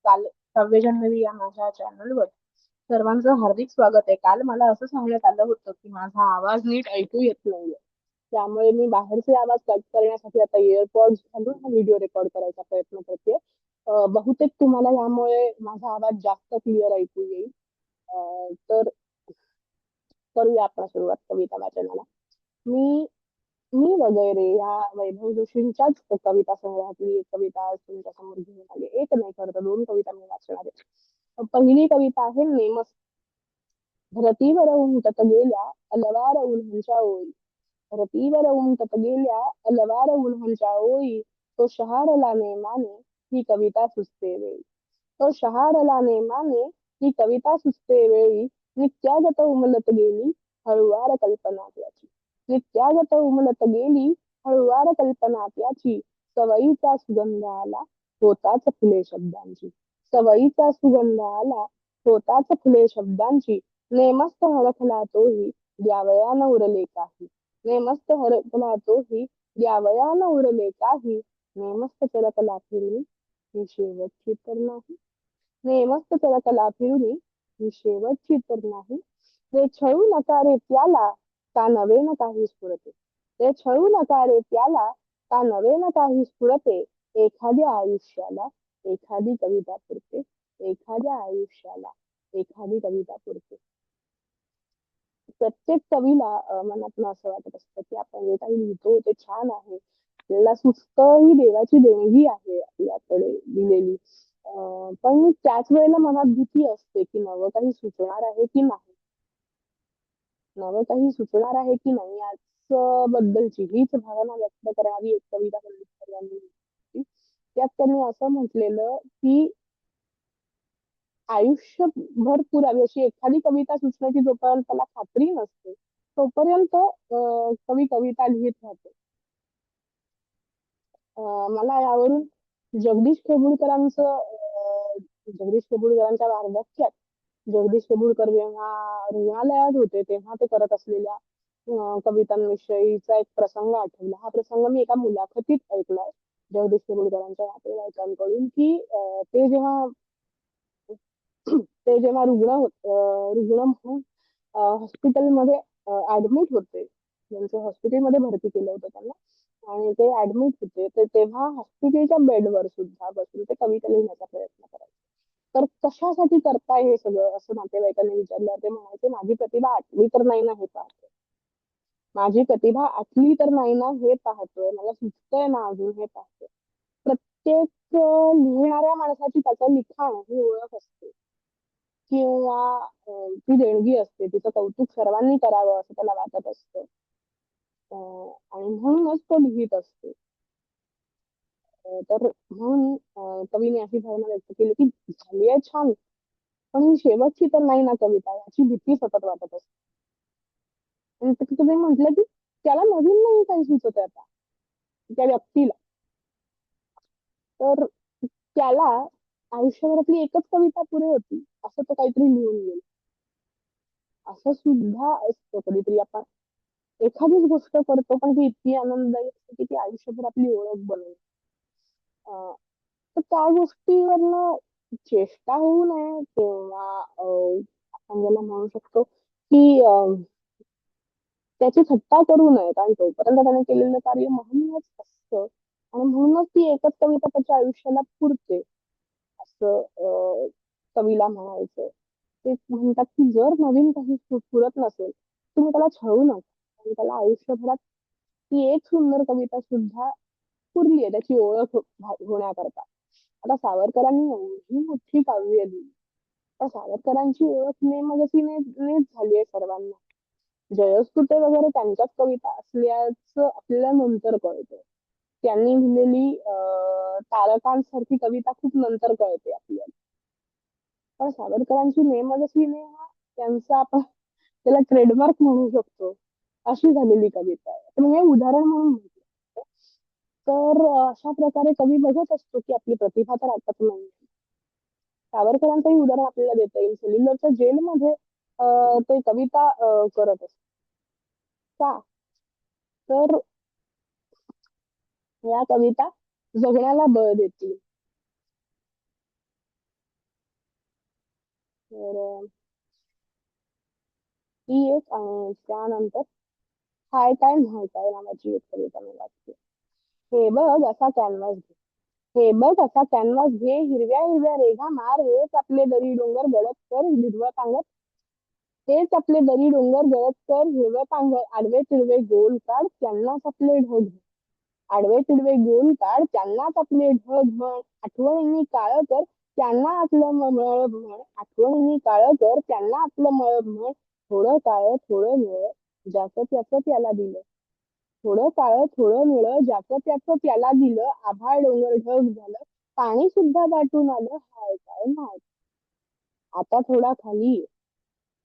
काल काव्य जान्हवी या माझ्या चॅनलवर सर्वांचं हार्दिक स्वागत आहे. काल मला असं सांगण्यात आलं होतं की माझा आवाज नीट ऐकू येत नाहीये. त्यामुळे मी बाहेरचे आवाज कट करण्यासाठी आता इयरपॉड्स घालून हा व्हिडिओ रेकॉर्ड करायचा प्रयत्न करते. बहुतेक तुम्हाला यामुळे माझा आवाज जास्त क्लिअर ऐकू येईल. तर करूया आपण सुरुवात कविता वाचनाला. मी मी वगैरे या वैभव जोशींच्याच कविता संग्रहातली एक कविता आज तुमच्या समोर घेऊन आली. एक नाही, खरं तर दोन कविता मी वाचणार आहे. पहिली कविता आहे नेमस. धरतीवर उमटत गेल्या अलवार उन्हांच्या ओळी. धरतीवर उमटत गेल्या अलवार उन्हांच्या ओळी. तो शहारला नेमाने ही कविता सुचते वेळी. तो शहारला नेमाने ही कविता सुचते वेळी. नित्यागत उमलत गेली हळुवार कल्पना त्याची. नित्यागत उमलत गेली हळुवार कल्पना त्याची. सवयीचा सुगंध आला होताच फुले शब्दांची. सवयीचा सुगंध आला होताच फुले शब्दांची. नेमस्त हरखला तोही द्यावयान उरले काही. नेमस्त हरखला तोही द्यावयान उरले काही. नेमस्त चरकला फिरून ही शेवटची तर नाही. नेमस्त चरकला फिरून ही शेवटची तर नाही. ते छळू नका रे त्याला का नवे न काही स्फुरते. ते छळू नका रे त्याला का नवे न काही स्फुरते. एखाद्या आयुष्याला एखादी कविता पुरते. एखाद्या आयुष्याला एखादी कविता पुरते. प्रत्येक कवीला मनातून असं वाटत असतं की आपण जे काही लिहितो ते छान आहे. आपल्याला सुचतं ही देवाची देणगी आहे आपल्याकडे दिलेली. पण त्याच वेळेला मनात भीती असते की नवं काही सुचणार आहे की नाही. नवं काही सुचणार आहे की नाही याच बद्दलची हीच भावना व्यक्त करावी एक कविता पंडित यांनी लिहिली. त्यात त्यांनी असं म्हटलेलं की आयुष्यभर पुरावी अशी एखादी कविता सुचण्याची जोपर्यंत त्याला खात्री नसते तोपर्यंत कवी कविता लिहित राहतो. मला यावरून जगदीश खेबुळकरांचं जगदीश खेबुळकरांच्या वार्धक्यात जगदीश खेबुळकर जेव्हा रुग्णालयात होते तेव्हा ते करत असलेल्या कवितांविषयीचा एक प्रसंग आठवला. हा प्रसंग मी एका मुलाखतीत ऐकलाय जगदीश खेबुळकरांच्या नातेवाईकांकडून की ते जेव्हा रुग्ण म्हणून हॉस्पिटलमध्ये ऍडमिट होते. त्यांचं हॉस्पिटलमध्ये भरती केलं होतं त्यांना आणि ते ऍडमिट होते तर तेव्हा हॉस्पिटलच्या बेडवर सुद्धा बसून ते कविता लिहिण्याचा प्रयत्न करायचे. तर कशासाठी करताय हे सगळं असं नातेवाईकांनी विचारल्यावर ते म्हणायचे माझी प्रतिभा आटली तर नाही ना हे पाहतोय. माझी प्रतिभा आटली तर नाही ना हे पाहतोय. मला सुचतंय ना अजून हे पाहतोय. प्रत्येक लिहिणाऱ्या माणसाची त्याचं लिखाण ही ओळख असते किंवा ती देणगी असते. तिचं कौतुक सर्वांनी करावं असं त्याला वाटत असतं. आणि म्हणूनच तो लिहित असतो. तर म्हणून कवीने अशी भावना व्यक्त केली की झाली आहे छान पण ही शेवटची तर नाही ना कविता याची भीती सतत वाटत असते. आणि तुम्ही म्हटलं की त्याला नवीन नाही काही सुचत आहे आता त्या व्यक्तीला. तर त्याला आयुष्यभरातली एकच कविता पुरे होती असं तो काहीतरी लिहून गेला. असं सुद्धा असतं कधीतरी आपण एखादीच गोष्ट करतो पण ती इतकी आनंददायी असते की ती आयुष्यभर आपली ओळख बनवते. तर त्या गोष्टीवरनं चेष्टा होऊ नये किंवा आपण ज्याला म्हणू शकतो की त्याची थट्टा करू नये कारण तोपर्यंत त्याने केलेलं कार्य महनीयच असतं आणि म्हणूनच ती एकच कविता त्याच्या आयुष्याला पुरते असं कवीला म्हणायचंय. ते म्हणतात की जर नवीन काही पुरत नसेल तुम्ही त्याला छळू नका आणि त्याला आयुष्यभरात ती एक सुंदर कविता सुद्धा पुरली आहे त्याची ओळख होण्याकरता. आता सावरकरांनी एवढी मोठी काव्य लिहिली तर सावरकरांची ओळख नेच झाली आहे सर्वांना. जयस्तुते वगैरे त्यांच्याच कविता असल्याचं आपल्याला नंतर कळतं. त्यांनी लिहिलेली तारकांसारखी कविता खूप नंतर कळते आपल्याला. पण सावरकरांची नेमगसीने हा त्यांचा आपण त्याला ट्रेडमार्क म्हणू शकतो अशी झालेली कविता आहे. तर हे उदाहरण म्हणून म्हटलं. तर अशा प्रकारे कवी बघत असतो की आपली प्रतिभा तर आटत नाही. सावरकरांचंही उदाहरण आपल्याला देता येईल. सेल्युलरच्या जेलमध्ये ते कविता करत असतात. का तर या कविता जगण्याला बळ देतील. तर ती एक आणि त्यानंतर हाय काय नाही काय नावाची एक कविता मी वाचते. हे बघ असा कॅनव्हास घे, हे बघ असा कॅनव्हास घे, हिरव्या हिरव्या रेघा मार, हेच आपले दरी डोंगर गडद कर, हिरवं पांगत तेच आपले दरी डोंगर गवत कर, हिरवं पांघर आडवे तिडवे गोल काढ, त्यांनाच आपले ढग आडवे तिडवे गोल काढ, त्यांनाच आपले ढग म्हण, आठवणींनी काळं कर, त्यांना आपलं मळ म्हण, आठवणींनी काळं कर, त्यांना आपलं मळ म्हण, थोडं काळं थोडं निळं, ज्याचं त्याचं त्याला दिलं, थोडं काळं थोडं निळं, ज्याचं त्याचं त्याला दिलं, आभाळ डोंगर ढग झालं, पाणी सुद्धा दाटून आलं, हाय काय नाही. आता थोडा खाली ये,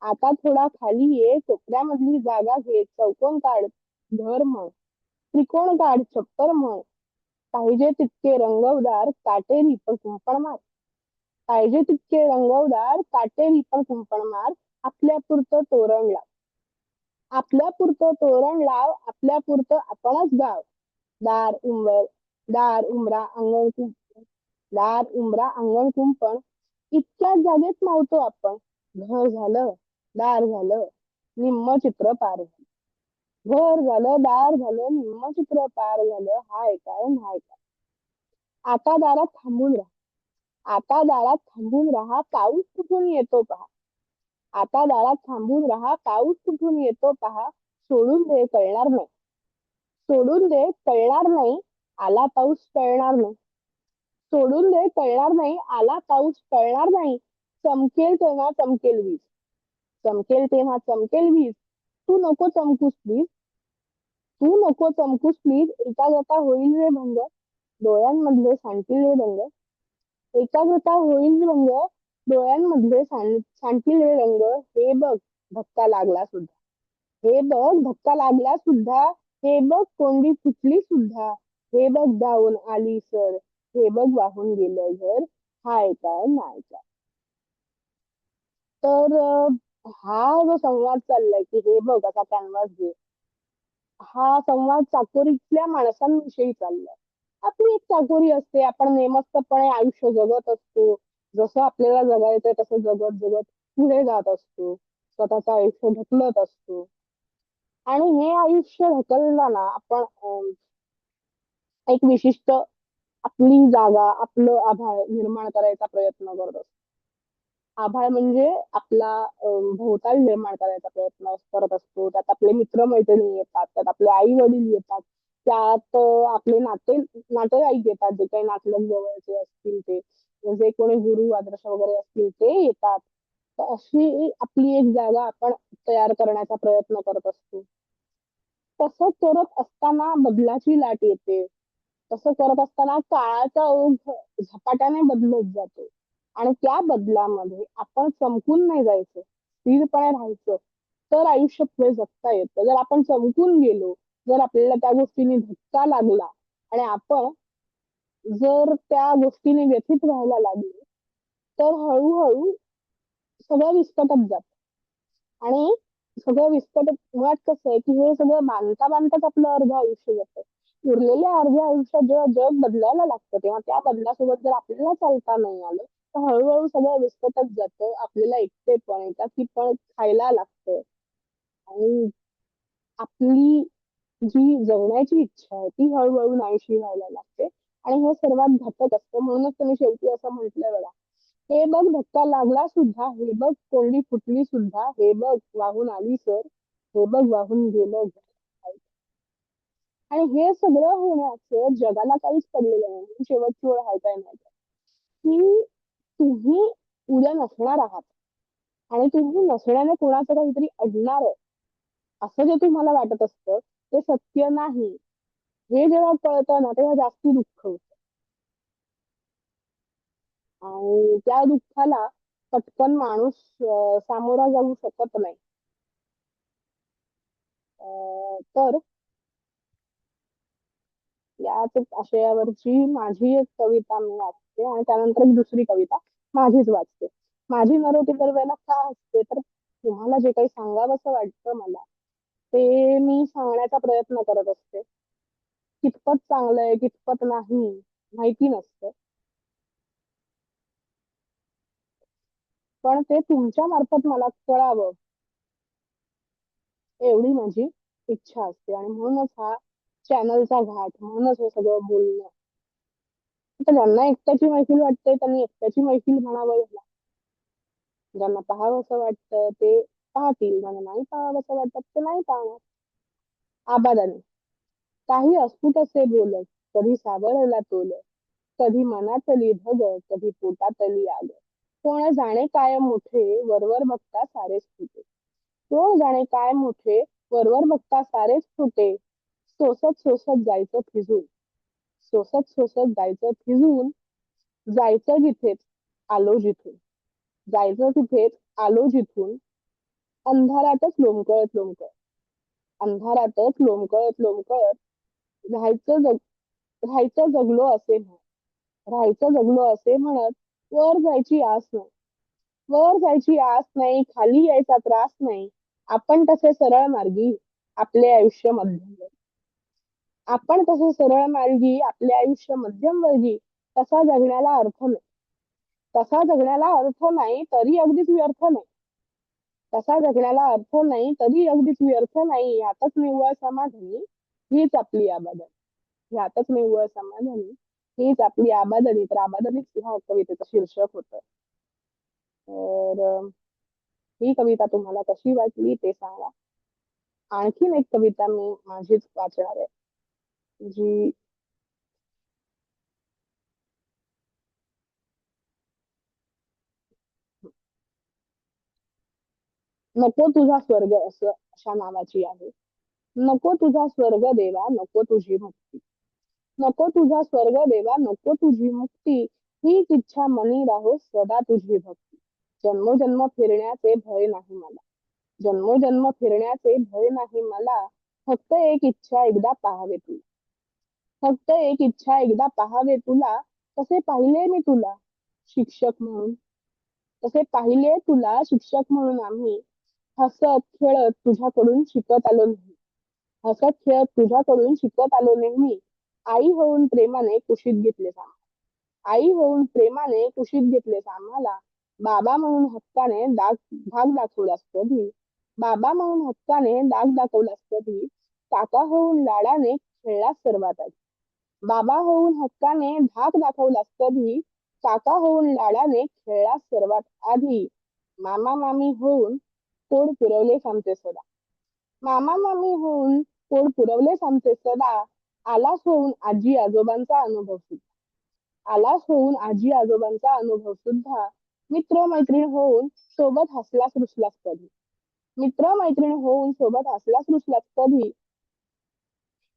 आता थोडा खाली ये, कोपऱ्यामधली जागा घे, चौकोन काढ घर म्हण, त्रिकोण काढ छप्पर म्हण, पाहिजे तितके रंगवदार काटेरी पण कुंपण मार, पाहिजे तितके रंगवदार काटेरी पण कुंपण मार, आपल्या पुरतं तोरण लाव, आपल्या पुरतं तोरण लाव, आपल्या पुरतं आपणच गाव, दार उंबर दार उंबरा अंगण कुंपण, दार उंबरा अंगण कुंपण, इतक्याच जागेत मावतो आपण, घर झालं दार झालं निम्म चित्र पार झालं, घर झालं दार झालं निम्म चित्र पार झालं, हाय काय नाही काय. आता दारात थांबून राहा, आता दारात थांबून राहा, पाऊस कुठून येतो पहा, आता दारात थांबून राहा, पाऊस कुठून येतो पहा, सोडून दे कळणार नाही, सोडून दे कळणार नाही, आला पाऊस कळणार नाही, सोडून दे कळणार नाही, आला पाऊस कळणार नाही, चमकेल तेव्हा चमकेल वीज, चमकेल तेव्हा चमकेल वीज, तू नको चमकूस प्लीज, तू नको चमकूस प्लीज, एकाग्रता होईल रे भंग, डोळ्यांमधले सांडतील रे रंग, एकाग्रता होईल रंग, डोळ्यांमधले सांडतील रे रंग, हे बघ धक्का लागला सुद्धा, हे बघ धक्का लागला सुद्धा, हे बघ कोंडी फुटली सुद्धा, हे बघ धावून आली सर, हे बघ वाहून गेलं घर, हाय काय नाही काय. तर हा जो संवाद चाललाय की हे बघ आता कॅनव्हास घे, हा संवाद चाकोरीतल्या माणसांविषयी चाललाय. आपली एक चाकोरी असते, आपण नेमस्तपणे आयुष्य जगत असतो, जसं आपल्याला जगायचंय तसं जगत जगत पुढे जात असतो, स्वतःचं आयुष्य ढकलत असतो. आणि हे आयुष्य ढकलताना आपण एक विशिष्ट आपली जागा, आपलं आभाळ निर्माण करायचा प्रयत्न करत असतो. आभाळ म्हणजे आपला भोवताल निर्माण करायचा प्रयत्न करत असतो. त्यात आपले मित्र-मैत्रिणी येतात, त्यात आपले आई-वडील येतात, त्यात आपले नातेवाईक येतात, जे काही नातलग जवळचे असतील ते, जे कोणी गुरु आदर्श वगैरे असतील ते येतात. तर अशी आपली एक जागा आपण तयार करण्याचा प्रयत्न करत असतो. तसं करत असताना बदलाची लाट येते. तसं करत असताना काळाचा ओघ झपाट्याने बदलत जातो आणि त्या बदलामध्ये आपण चमकून नाही जायचं, स्थिरपणे राहायचं, तर आयुष्य पुढे जगता येतं. जर आपण चमकून गेलो, जर आपल्याला त्या गोष्टीने धक्का लागला आणि आपण जर त्या गोष्टीने व्यथित व्हायला लागलो, तर हळूहळू सगळं विस्कटत जातं आणि सगळं विस्कटत मुळात कसं आहे की हे सगळं बांधता बांधताच आपलं अर्ध आयुष्य जातं. उरलेल्या अर्ध्या आयुष्यात जेव्हा जग बदलायला लागतं तेव्हा त्या बदलासोबत जर आपल्याला चालता नाही आलं तर हळूहळू सगळं विस्कटत जातं. आपल्याला एकटेपण एकाकीपण खायला लागतं आणि आपली जी जगण्याची इच्छा आहे ती हळूहळू नाहीशी व्हायला लागते आणि हे सर्वात घातक असतं. म्हणूनच तुम्ही शेवटी असं म्हटलंय बघा, हे बघ धक्का लागला सुद्धा, हे बघ कोंडी फुटली सुद्धा, हे बघ वाहून आली सर, हे बघ वाहून गेलं घर. आणि हे सगळं होण्याचं जगाला काहीच पडलेलं नाही. ही शेवटची ओळ आहे काय नाही का? की तुम्ही उद्या नसणार आहात आणि तुम्ही नसण्याने कोणाचं काहीतरी अडणार आहे असं जे तुम्हाला वाटत असतं ते सत्य नाही. हे जेव्हा कळतं ना तेव्हा जास्ती दुःख होतं आणि त्या दुःखाला पटकन माणूस सामोरा जाऊ शकत नाही. तर याच आशयावरची माझी एक कविता मी वाचते आणि त्यानंतर एक दुसरी कविता माझीच वाचते. माझी नरोटी दरवेळेला का असते तर तुम्हाला जे काही सांगावंसं वाटतं मला ते मी सांगण्याचा प्रयत्न करत असते. कितपत चांगलंय कितपत नाही माहिती नसतं. पण ते तुमच्या मार्फत मला कळावं एवढी माझी इच्छा असते. आणि म्हणूनच हा चॅनलचा घाट, म्हणूनच हे सगळं बोलणं. आता ज्यांना एकट्याची मैफिल वाटते त्यांनी एकट्याची मैफिल म्हणावं याला. ज्यांना पाहावंसं वाटतं ते पाहतील, ज्यांना नाही पाहावंसं वाटत ते नाही पाहणार. आबादाने काही अस्फुटसे बोलत, कधी सावरला तोल, कधी मनातली धग, कधी पोटातली आग. कोण जाणे काय मोठे, वरवर बघता सारेच फुटे. कोण जाणे काय मोठे, वरवर बघता सारेच फुटे. सोसत सोसत जायचं फिजून, सोसत सोसत जायचं फिजून, जायचं जिथेच आलो जिथून, जायचं तिथेच आलो जिथून. अंधारातच लोंबकळत लोंबकळत, अंधारातच लोंबकळत लोंबकळत, राहायचं राहायचं जगलो असे म्हणत, राहायचं जगलो असे म्हणत. वर जायची आस नाही, वर जायची आस नाही, खाली यायचा त्रास नाही. आपण तसे सरळ मार्गी आपले आयुष्य मध्यम, आपण तसे सरळ मार्गी आपले आयुष्य मध्यमवर्गी. तसा जगण्याला अर्थ नाही, तसा जगण्याला अर्थ नाही तरी अगदीच व्यर्थ नाही, तसा जगण्याला अर्थ नाही तरी अगदीच व्यर्थ नाही. यातच निव्वळ समाधानी हीच आपली आबादनी, यातच निव्वळ समाधानी हीच आपली आबादनी. तर आबादनीच ह्या कवितेचं शीर्षक होतं. तर ही कविता तुम्हाला कशी वाटली ते सांगा. आणखीन एक कविता मी माझीच वाचणार आहे, जी नको तुझा स्वर्ग असं अशा नावाची आहे. नको तुझा स्वर्ग देवा, नको तुझी मुक्ती, नको तुझा स्वर्ग देवा, नको तुझी मुक्ती. हीच इच्छा मनी राहो सदा तुझी भक्ती. जन्मोजन्म फिरण्याचे भय नाही मला, जन्मोजन्म फिरण्याचे भय नाही मला. फक्त एक इच्छा एकदा पाहावे तुला, फक्त एक इच्छा एकदा पाहावे तुला. कसे पाहिले मी तुला शिक्षक म्हणून, तसे पाहिले तुला शिक्षक म्हणून आम्ही. हसत खेळत तुझ्याकडून शिकत आलो नेहमी, हसत खेळत तुझ्याकडून शिकत आलो नेहमी. आई होऊन प्रेमाने कुशीत घेतलेस आम्हाला, आई होऊन प्रेमाने कुशीत घेतलेस आम्हाला. बाबा म्हणून हक्काने धाक दाखवलास कधी, बाबा म्हणून हक्काने धाक दाखवलास कधी. काका होऊन लाडाने खेळलास सर्वात आधी, बाबा होऊन हक्काने धाक दाखवलास कधी. काका होऊन लाडाने खेळलास सर्वात आधी. मामा मामी होऊन पोट पुरवलेस आमचे सदा, मामा मामी होऊन पोट पुरवलेस आमचे सदा. आलास होऊन आजी आजोबांचा अनुभव सुद्धा, आलास होऊन आजी आजोबांचा अनुभव सुद्धा. मित्र मैत्रीण होऊन सोबत हसलास रुसलास कधी, मित्र मैत्रीण होऊन सोबत हसलास रुसलास कधी.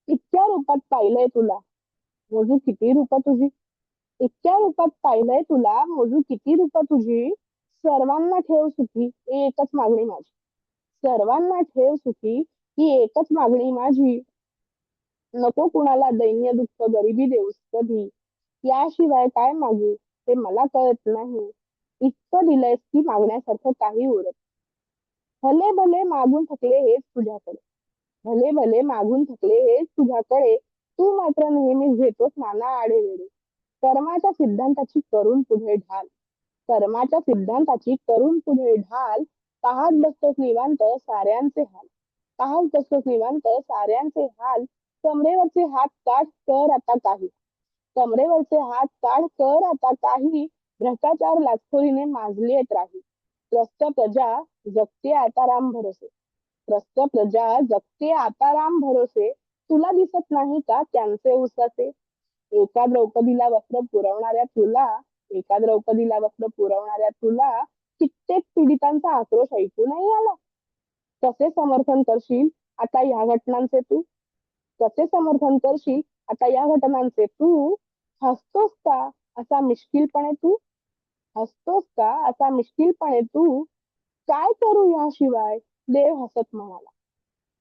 इतक्या रूपात पाहिलंय तुला, मोजू किती रूप तुझी, इतक्या रूपात पाहिलंय तुला, मोजू किती रूप तुझी. सर्वांना ठेव सुखी ही एकच मागणी माझी, सर्वांना ठेव सुखी ही एकच मागणी माझी. नको कुणाला दैन्य दुःख गरिबी देऊस कधी. याशिवाय काय मागू ते मला कळत नाही. इतकं दिलंयस की मागण्यासारखं काही उरत. भले भले मागून थकले हेच तुझ्याकडे, भले भले मागून थकले हेच तुझ्याकडे. तू मात्र नेहमीच घेतोस नाना आडेवेडे. कर्माच्या सिद्धांताची करून पुढे ढाल, कर्माच्या सिद्धांताची करून पुढे ढाल. पाहत बसतोस निवांत साऱ्यांचे हाल, पाहत बसतोस निवांत साऱ्यांचे हाल. कमरेवरचे हात काढ कर आता काही, कमरेवरचे हात काढ कर आता काही. भ्रष्टाचार लाचखोरीने माजलेत राही. त्रस्त प्रजा जगते आता राम भरोसे, त्रस्त प्रजा जगते आता राम भरोसे. तुला दिसत नाही का त्यांचे उसासे. एका द्रौपदीला वस्त्र पुरवणाऱ्या तुला, एका द्रौपदीला वस्त्र पुरवणाऱ्या तुला कित्येक पीडितांचा आक्रोश ऐकू नाही आला. कसे समर्थन करशील आता या घटनांचे तू, कसे समर्थन करशील आता या घटनांचे तू. हसतोस का असा मिश्किलपणे तू, हसतोस का असा मिश्किलपणे तू. काय करू याशिवाय देव हसत म्हणाला,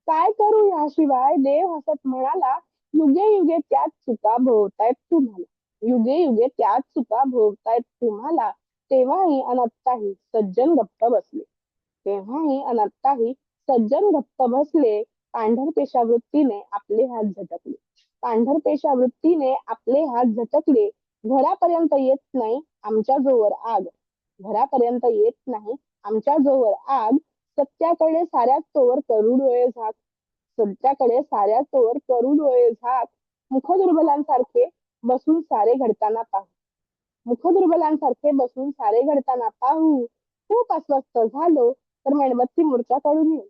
काय करू याशिवाय देव हसत म्हणाला. युगे युगे त्याच चुका भोवतायत तुम्हाला, युगे युगे त्याच चुका भोवतायत तुम्हाला. तेव्हाही अनंताही सज्जन गप्प बसले, तेव्हाही अनंताही सज्जन गप्प बसले. पांढरपेशा वृत्तीने आपले हात झटकले, पांढरपेशा वृत्तीने आपले हात झटकले. घरापर्यंत येत नाही आमच्या जोवर आग, घरापर्यंत येत नाही आमच्या जोवर आग, सत्याकडे साऱ्याच तोवर करू डोळे झाक. सत्याकडे साऱ्याच तोवर करू डोळे झाक. मुखदुर्बलांसारखे बसून सारे घडताना पाहू. मुखदुर्बलांसारखे बसून सारे घडताना पाहू. खूप अस्वस्थ झालो तर मेणबत्ती मोर्चा काढून येऊ.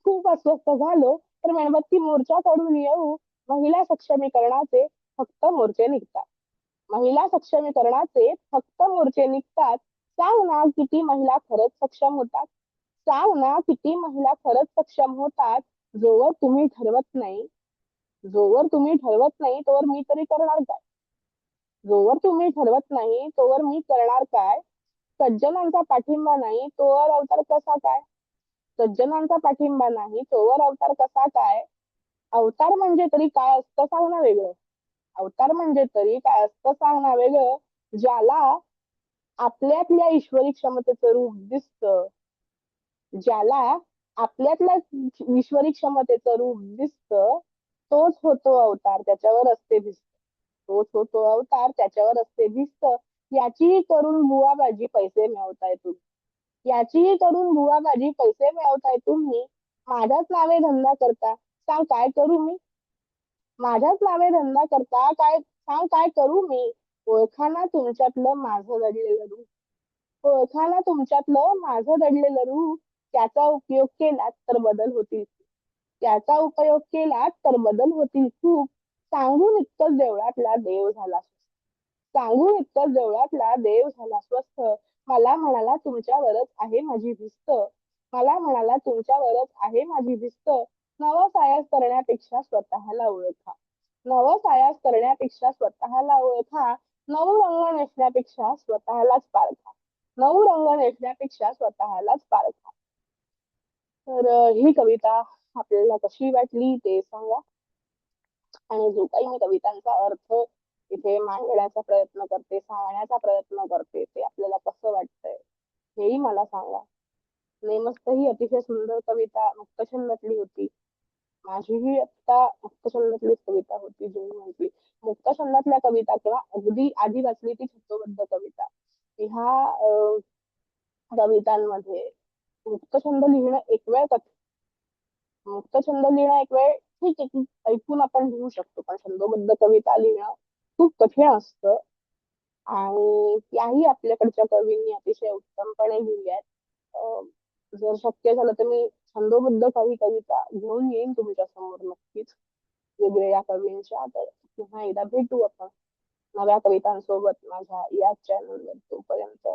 खूप अस्वस्थ झालो तर मेणबत्ती मोर्चा काढून येऊ. महिला सक्षमीकरणाचे फक्त मोर्चे निघतात. महिला सक्षमीकरणाचे फक्त मोर्चे निघतात. सांग ना किती महिला खरंच सक्षम होतात. सांग ना किती महिला खरंच सक्षम होतात. जोवर तुम्ही ठरवत नाही, जोवर तुम्ही ठरवत नाही तोवर मी तरी करणार काय. जोवर तुम्ही ठरवत नाही तोवर मी करणार काय. सज्जनांचा पाठिंबा नाही तोवर अवतार कसा काय. सज्जनांचा पाठिंबा नाही तोवर अवतार कसा काय. अवतार म्हणजे तरी काय असतं सांगणं वेगळं. अवतार म्हणजे तरी काय असतं सांगणं वेगळं. ज्याला आपल्यातल्या ईश्वरी क्षमतेचं रूप दिसतं, ज्याला आपल्यातल्या ईश्वरी क्षमतेचं रूप दिसतं, तोच होतो अवतार, त्याच्यावर असते भिस्त. तोच होतो अवतार, त्याच्यावर असते भिस्त. याचीही करून बुवाबाजी पैसे मिळवताय तुम्ही. याचीही करून बुवाबाजी पैसे मिळवताय तुम्ही. माझ्याच नावे धंदा करता, सांग काय करू मी. माझ्याच नावे धंदा करता, काय सांग काय करू मी. ओळखाना तुमच्यातलं माझं दडलेलं रूप. ओळखाना तुमच्यातलं माझं दडलेलं रूप. त्याचा उपयोग केला तर बदल होतील. त्याचा उपयोग केला तर बदल होतील खूप. सांगून इतकंच देवळातला देव झाला स्वस्थ. सांगून इतकंच देवळातला देव झाला स्वस्थ. मला म्हणाला तुमच्यावरच आहे माझी भिस्त. मला म्हणाला तुमच्यावरच आहे माझी भिस्त. नवसायास करण्यापेक्षा स्वतःला ओळखा. नवसायास करण्यापेक्षा स्वतःला ओळखा. नऊ रंग नेसण्यापेक्षा स्वतःलाच पारखा. नऊ रंग नेसण्यापेक्षा स्वतःलाच पारखा. तर ही कविता आपल्याला कशी वाटली ते सांगा. आणि जो काही मी कवितांचा अर्थ इथे मांडण्याचा प्रयत्न करते, सांगण्याचा प्रयत्न करते, ते आपल्याला कसं वाटतंय हेही मला सांगा. नेमस्त ही अतिशय सुंदर कविता मुक्तछंदातली होती. माझीही आता मुक्तछंदातलीच कविता होती जी मी म्हटली. मुक्तछंदातल्या कविता किंवा अगदी आधी वाचली ती छंदोबद्ध कविता, ह्या कवितांमध्ये मुक्तछंद लिहिणं एक वेळ मुक्तछंद लिहिणं एक वेळ ठीक आहे की ऐकून आपण लिहू शकतो, पण छंदोबद्ध कविता लिहिणं खूप कठीण असतं. आणि त्याही आपल्याकडच्या कवींनी अतिशय उत्तमपणे लिहिल्यात. अं, जर शक्य झालं तर मी छंदोबद्ध काही कविता घेऊन येईन तुमच्या समोर नक्कीच, वेगवेगळ्या कवींच्या. तर पुन्हा एकदा भेटू आपण नव्या कवितांसोबत माझ्या याच चॅनलवर. तोपर्यंत